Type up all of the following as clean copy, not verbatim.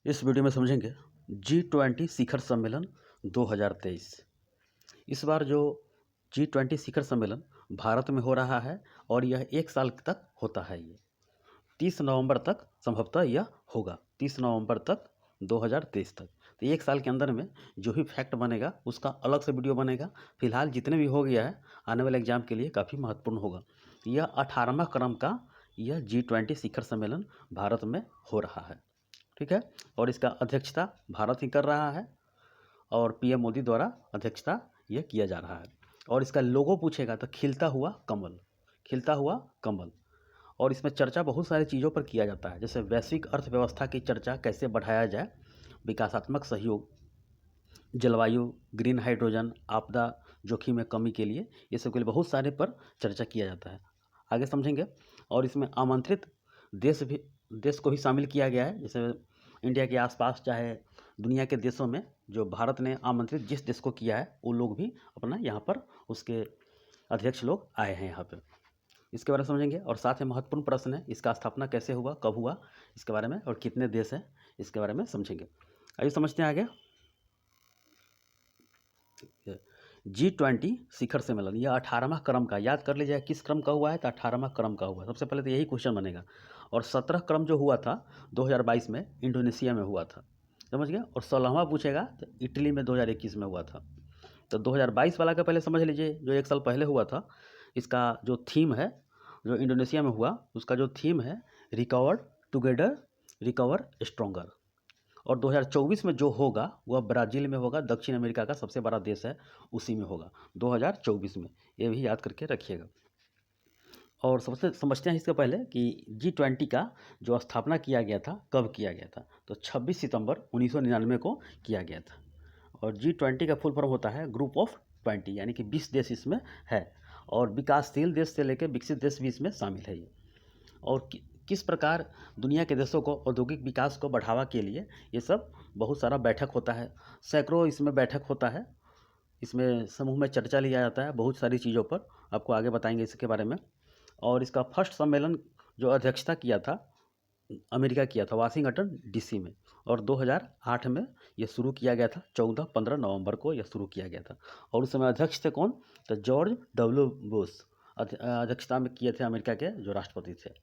इस वीडियो में समझेंगे G20 शिखर सम्मेलन 2023। इस बार जो G20 शिखर सम्मेलन भारत में हो रहा है और यह 1 साल तक होता है। ये 30 नवंबर तक संभवतः यह होगा, 30 नवंबर तक 2023 तक। तो 1 साल के अंदर में जो भी फैक्ट बनेगा उसका अलग से वीडियो बनेगा। फिलहाल जितने भी हो गया है आने वाले एग्जाम के लिए काफ़ी महत्वपूर्ण होगा। यह 18वां क्रम का यह G20 शिखर सम्मेलन भारत में हो रहा है, ठीक है। और इसका अध्यक्षता भारत ही कर रहा है और पीएम मोदी द्वारा अध्यक्षता यह किया जा रहा है। और इसका लोगो पूछेगा तो खिलता हुआ कमल, खिलता हुआ कमल। और इसमें चर्चा बहुत सारी चीज़ों पर किया जाता है, जैसे वैश्विक अर्थव्यवस्था की चर्चा कैसे बढ़ाया जाए, विकासात्मक सहयोग, जलवायु, ग्रीन हाइड्रोजन, आपदा जोखिम में कमी के लिए, ये सब के लिए बहुत सारे पर चर्चा किया जाता है। आगे समझेंगे। और इसमें आमंत्रित देश को भी शामिल किया गया है। जैसे इंडिया के आसपास चाहे दुनिया के देशों में जो भारत ने आमंत्रित जिस देश को किया है वो लोग भी अपना यहाँ पर उसके अध्यक्ष लोग आए हैं यहाँ पे। इसके बारे में समझेंगे। और साथ में महत्वपूर्ण प्रश्न है, इसका स्थापना कैसे हुआ, कब हुआ, इसके बारे में, और कितने देश हैं इसके बारे में समझेंगे। आइए समझते हैं आगे। G20 शिखर सम्मेलन यह 18वां क्रम का, याद कर लीजिए किस क्रम का हुआ है, तो 18वां क्रम का हुआ। सबसे पहले तो यही क्वेश्चन बनेगा। और 17 क्रम जो हुआ था 2022 में इंडोनेशिया में हुआ था, समझ गया। और 16वां पूछेगा तो इटली में 2021 में हुआ था। तो 2022 वाला का पहले समझ लीजिए, जो 1 साल पहले हुआ था। इसका जो थीम है, जो इंडोनेशिया में हुआ, उसका जो थीम है रिकवर टुगेदर रिकवर स्ट्रोंगर। और 2024 में जो होगा वह ब्राज़ील में होगा, दक्षिण अमेरिका का सबसे बड़ा देश है, उसी में होगा 2024 में। ये भी याद करके रखिएगा। और सबसे समझते हैं इसके पहले कि G20 का जो स्थापना किया गया था, कब किया गया था, तो 26 सितंबर 1999 को किया गया था। और G20 का फुल फॉर्म होता है ग्रुप ऑफ 20, यानी कि 20 देश इसमें है। और विकासशील देश से लेकर विकसित देश भी इसमें शामिल है ये। और किस प्रकार दुनिया के देशों को औद्योगिक विकास को बढ़ावा के लिए ये सब बहुत सारा बैठक होता है, सैकड़ों इसमें बैठक होता है। इसमें समूह में चर्चा लिया जाता है बहुत सारी चीज़ों पर, आपको आगे बताएंगे इसके बारे में। और इसका फर्स्ट सम्मेलन जो अध्यक्षता किया था अमेरिका किया था, वाशिंगटन डीसी में। और 2008 में यह शुरू किया गया था, 14-15 नवंबर को यह शुरू किया गया था। और उस समय अध्यक्ष थे कौन, तो जॉर्ज डब्ल्यू बुश अध्यक्षता में किए थे, अमेरिका के जो राष्ट्रपति थे।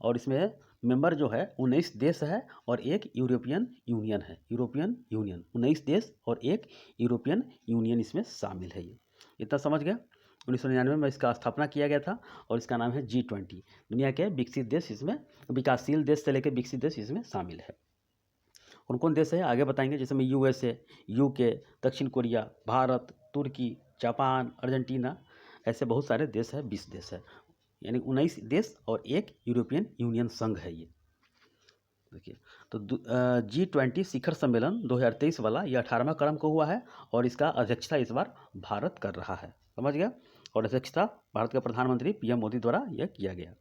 और इसमें मेंबर जो है 19 देश है और एक यूरोपियन यूनियन है। यूरोपियन यूनियन 19 देश और एक यूरोपियन यूनियन इसमें शामिल है। ये इतना समझ गया। 1999 में इसका स्थापना किया गया था और इसका नाम है G20। दुनिया के विकसित देश इसमें, विकासशील देश से लेकर विकसित देश इसमें शामिल है। कौन कौन देश है आगे बताएंगे, जैसे में USA, UK, दक्षिण कोरिया, भारत, तुर्की, जापान, अर्जेंटीना, ऐसे बहुत सारे देश है, 20 देश है, यानी 19 देश और एक यूरोपियन यूनियन संघ है ये। देखिए, तो G20 शिखर सम्मेलन 2023 वाला ये 18वां क्रम को हुआ है और इसका अध्यक्षता इस बार भारत कर रहा है, समझ गया। और अध्यक्षता भारत के प्रधानमंत्री पीएम मोदी द्वारा यह किया गया।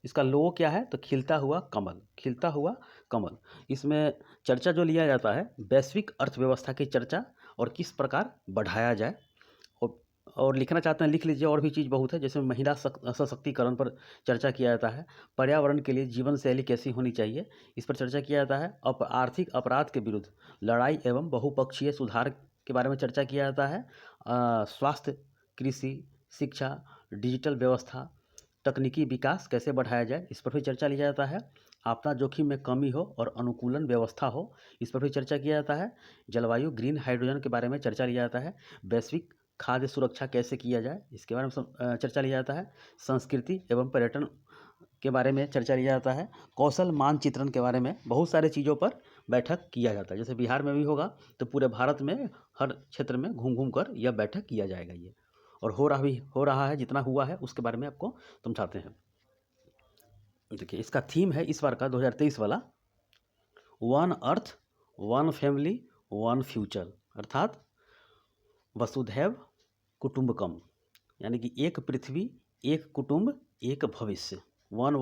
इसका लोगो क्या है, तो खिलता हुआ कमल, खिलता हुआ कमल। इसमें चर्चा जो लिया जाता है वैश्विक अर्थव्यवस्था की चर्चा और किस प्रकार बढ़ाया जाए। और लिखना चाहते हैं लिख लीजिए, और भी चीज़ बहुत है, जैसे महिला सशक्तिकरण पर चर्चा किया जाता है, पर्यावरण के लिए जीवन शैली कैसी होनी चाहिए इस पर चर्चा किया जाता है, आर्थिक अपराध के विरुद्ध लड़ाई एवं बहुपक्षीय सुधार के बारे में चर्चा किया जाता है, स्वास्थ्य, कृषि, शिक्षा, डिजिटल व्यवस्था, तकनीकी विकास कैसे बढ़ाया जाए इस पर भी चर्चा लिया जाता है, आपदा जोखिम में कमी हो और अनुकूलन व्यवस्था हो इस पर भी चर्चा किया जाता है, जलवायु ग्रीन हाइड्रोजन के बारे में चर्चा लिया जाता है, वैश्विक खाद्य सुरक्षा कैसे किया जाए इसके बारे में चर्चा लिया जाता है, संस्कृति एवं पर्यटन के बारे में चर्चा लिया जाता है, कौशल मानचित्रण के बारे में बहुत सारे चीज़ों पर बैठक किया जाता है। जैसे बिहार में भी होगा तो पूरे भारत में हर क्षेत्र में घूम घूम कर यह बैठक किया जाएगा ये। और हो रहा है, जितना हुआ है उसके बारे में आपको समझाते हैं। देखिए, इसका थीम है इस बार का 2023 वाला, one earth one family one future, अर्थात वसुधैव कुटुंबकम, यानी कि एक पृथ्वी, एक कुटुंब, एक भविष्य। One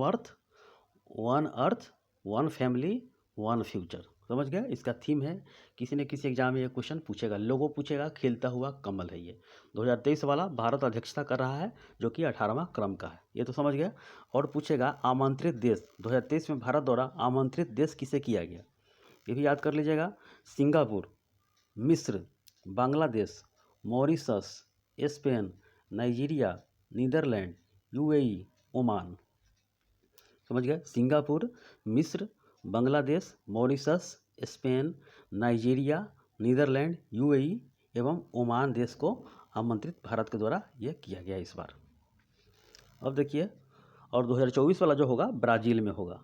earth one family one future, समझ गया। इसका थीम है, किसी न किसी एग्जाम में ये क्वेश्चन पूछेगा, लोगो पूछेगा, खिलता हुआ कमल है ये। 2023 वाला भारत अध्यक्षता कर रहा है जो कि 18वां क्रम का है, ये तो समझ गया। और पूछेगा आमंत्रित देश, 2023 में भारत द्वारा आमंत्रित देश किसे किया गया, ये भी याद कर लीजिएगा। सिंगापुर, मिस्र, Bangladesh, Mauritius, Spain, Nigeria, Netherland, UAE, Oman. समझ गए? सिंगापुर, मिस्र, Bangladesh, Mauritius, Spain, Nigeria, Netherland, UAE एवं ओमान देश को आमंत्रित भारत के द्वारा यह किया गया इस बार। अब देखिए, और 2024 वाला जो होगा ब्राज़ील में होगा।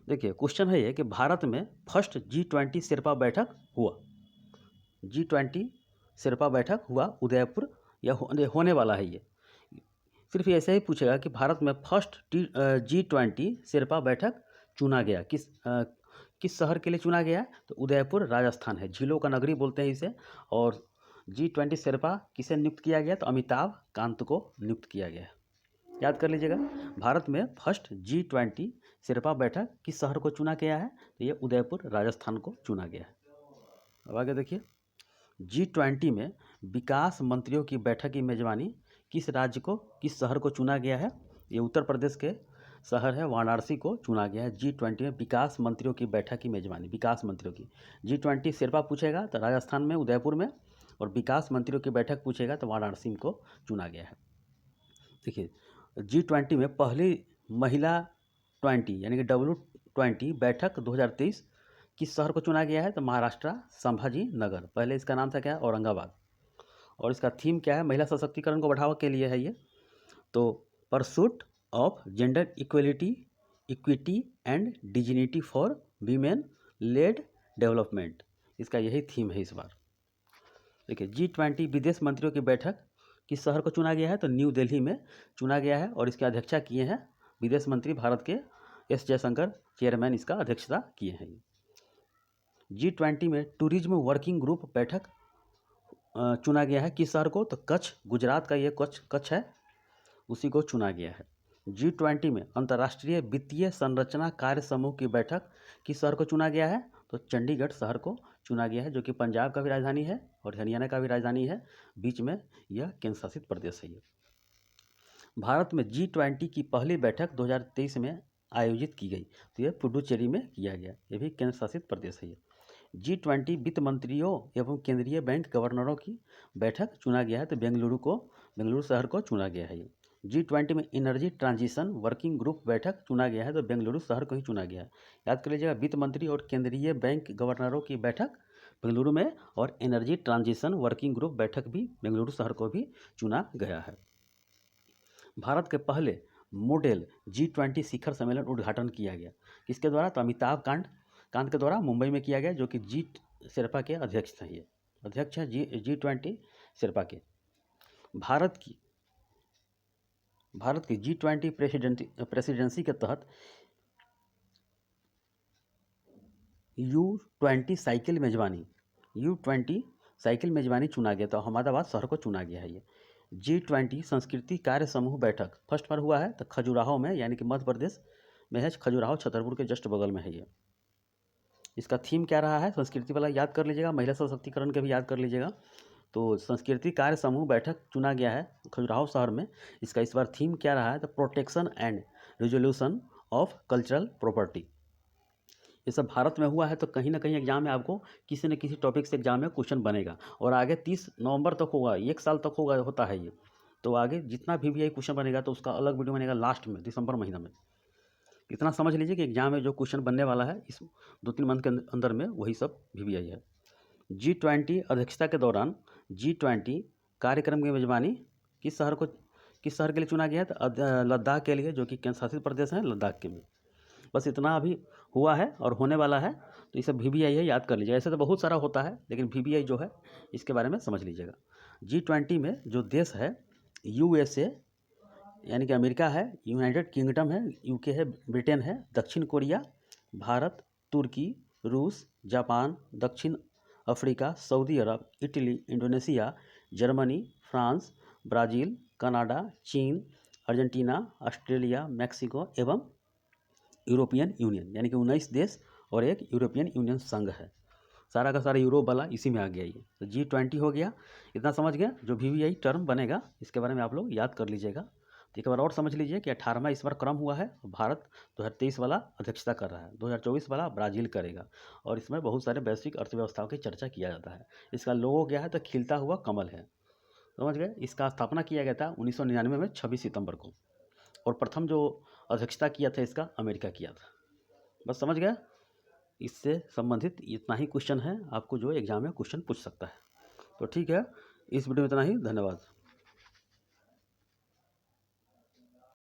देखिए क्वेश्चन है ये कि भारत में फर्स्ट G20 शेरपा बैठक हुआ। G20 शेरपा बैठक हुआ उदयपुर, या होने वाला है ये। सिर्फ ऐसे ही पूछेगा कि भारत में फर्स्ट G20 शेरपा बैठक चुना गया किस शहर के लिए चुना गया? तो उदयपुर राजस्थान है, झीलों का नगरी बोलते हैं इसे। और G20 शेरपा किसे नियुक्त किया गया? तो अमिताभ कांत को नियुक्त किया गया। याद कर लीजिएगा, भारत में फर्स्ट G20 शेरपा बैठक किस शहर को चुना गया है? तो ये उदयपुर राजस्थान को चुना गया है। अब आगे देखिए, G20 में विकास मंत्रियों की बैठक की मेजबानी किस राज्य को, किस शहर को चुना गया है? ये उत्तर प्रदेश के शहर है वाराणसी को चुना गया है। G20 में विकास मंत्रियों की बैठक की मेजबानी, विकास मंत्रियों की। G20 शेरपा पूछेगा तो राजस्थान में उदयपुर में, और विकास मंत्रियों की बैठक पूछेगा तो वाराणसी को चुना गया है। देखिए G20 में पहली महिला 20 यानी कि W20 बैठक 2023 किस शहर को चुना गया है? तो महाराष्ट्र संभाजी नगर, पहले इसका नाम था क्या? औरंगाबाद। और इसका थीम क्या है? महिला सशक्तिकरण को बढ़ावा के लिए है ये। तो pursuit of gender equity and dignity for women lead development, इसका यही थीम है इस बार। देखिए G20 विदेश मंत्रियों की बैठक किस शहर को चुना गया है? तो न्यू दिल्ली में चुना गया है, और इसकी अध्यक्षता किए हैं विदेश मंत्री भारत के एस जयशंकर, चेयरमैन इसका अध्यक्षता किए हैं। G20 में टूरिज्म वर्किंग ग्रुप बैठक चुना गया है किस शहर को? तो कच्छ, गुजरात का ये कच्छ है, उसी को चुना गया है। G20 में अंतर्राष्ट्रीय वित्तीय संरचना कार्य समूह की बैठक किस शहर को चुना गया है? तो चंडीगढ़ शहर को चुना गया है, जो कि पंजाब का भी राजधानी है और हरियाणा का भी राजधानी है, बीच में यह केंद्र शासित प्रदेश है ये। भारत में G20 की पहली बैठक 2023 में आयोजित की गई, तो यह पुडुचेरी में किया गया, ये भी केंद्र शासित प्रदेश है ये। G20 वित्त मंत्रियों एवं केंद्रीय बैंक गवर्नरों की बैठक चुना गया है, तो बेंगलुरु शहर को चुना गया है ये। G20 में एनर्जी ट्रांजिशन वर्किंग ग्रुप बैठक चुना गया है, तो बेंगलुरु शहर को ही चुना गया है। याद कर लीजिएगा, वित्त मंत्री और केंद्रीय बैंक गवर्नरों की बैठक बेंगलुरु में, और एनर्जी ट्रांजिशन वर्किंग ग्रुप बैठक भी बेंगलुरु शहर को भी चुना गया है। भारत के पहले मॉडल G20 शिखर सम्मेलन उद्घाटन किया गया किसके द्वारा? तो अमिताभ कांत के द्वारा मुंबई में किया गया, जो कि जी शेरपा के अध्यक्ष थे। ये अध्यक्ष हैं G20 शेरपा के। भारत की G20 प्रेसिडेंसी के तहत U20 साइकिल मेजबानी चुना गया, तो अहमदाबाद शहर को चुना गया है ये। G20 संस्कृति कार्य समूह बैठक फर्स्ट बार हुआ है, तो खजुराहो में, यानी कि मध्य प्रदेश में है, खजुराहो छतरपुर के जस्ट बगल में है ये। इसका थीम क्या रहा है? संस्कृति वाला याद कर लीजिएगा, महिला सशक्तिकरण के भी याद कर लीजिएगा। तो संस्कृति कार्य समूह बैठक चुना गया है खजुराहो शहर में। इसका इस बार थीम क्या रहा है? तो protection and resolution of cultural property. ये सब भारत में हुआ है, तो कहीं ना कहीं एग्जाम में आपको किसी न किसी टॉपिक से एग्जाम में क्वेश्चन बनेगा, और आगे 30 नवंबर तक होगा, 1 साल तक होता है ये। तो आगे जितना भी क्वेश्चन बनेगा तो उसका अलग वीडियो बनेगा लास्ट में, दिसंबर महीना में। इतना समझ लीजिए कि एग्जाम में जो क्वेश्चन बनने वाला है इस 2-3 मंथ के अंदर में, वही सब VVI है। G20 अध्यक्षता के दौरान G20 कार्यक्रम की मेजबानी किस शहर के लिए चुना गया? तो लद्दाख के लिए, जो कि केंद्र शासित प्रदेश है लद्दाख के में। बस इतना अभी हुआ है और होने वाला है, तो ये सब VVI है, याद कर लीजिए। ऐसे तो बहुत सारा होता है, लेकिन VVI जो है इसके बारे में समझ लीजिएगा। G20 में जो देश है USA यानी कि अमेरिका है, यूनाइटेड किंगडम है, UK है, ब्रिटेन है, दक्षिण कोरिया, भारत, तुर्की, रूस, जापान, दक्षिण अफ्रीका, सऊदी अरब, Italy, Indonesia, Germany, France, Brazil, Canada, चीन, अर्जेंटीना, ऑस्ट्रेलिया, मैक्सिको एवं यूरोपियन यूनियन, यानी कि 19 देश और एक यूरोपियन यूनियन संघ है। सारा का सारा यूरोप वाला इसी में आ गया ये। तो G20 हो गया, इतना समझ गया। जो VVI टर्म बनेगा इसके बारे में आप लोग याद कर लीजिएगा। तो एक बार और समझ लीजिए कि 18वां इस बार क्रम हुआ है। भारत 2023 वाला अध्यक्षता कर रहा है, 2024 वाला ब्राज़ील करेगा और इसमें बहुत सारे वैश्विक अर्थव्यवस्थाओं की चर्चा किया जाता है। इसका लोगो क्या है तो खिलता हुआ कमल है, समझ गए। इसका स्थापना किया गया था 1999 में 26 सितंबर को और प्रथम जो अध्यक्षता किया था इसका अमेरिका किया था। बस समझ गया। इससे संबंधित इतना ही क्वेश्चन है, आपको जो एग्जाम में क्वेश्चन पूछ सकता है। तो ठीक है, इस वीडियो में इतना ही। धन्यवाद।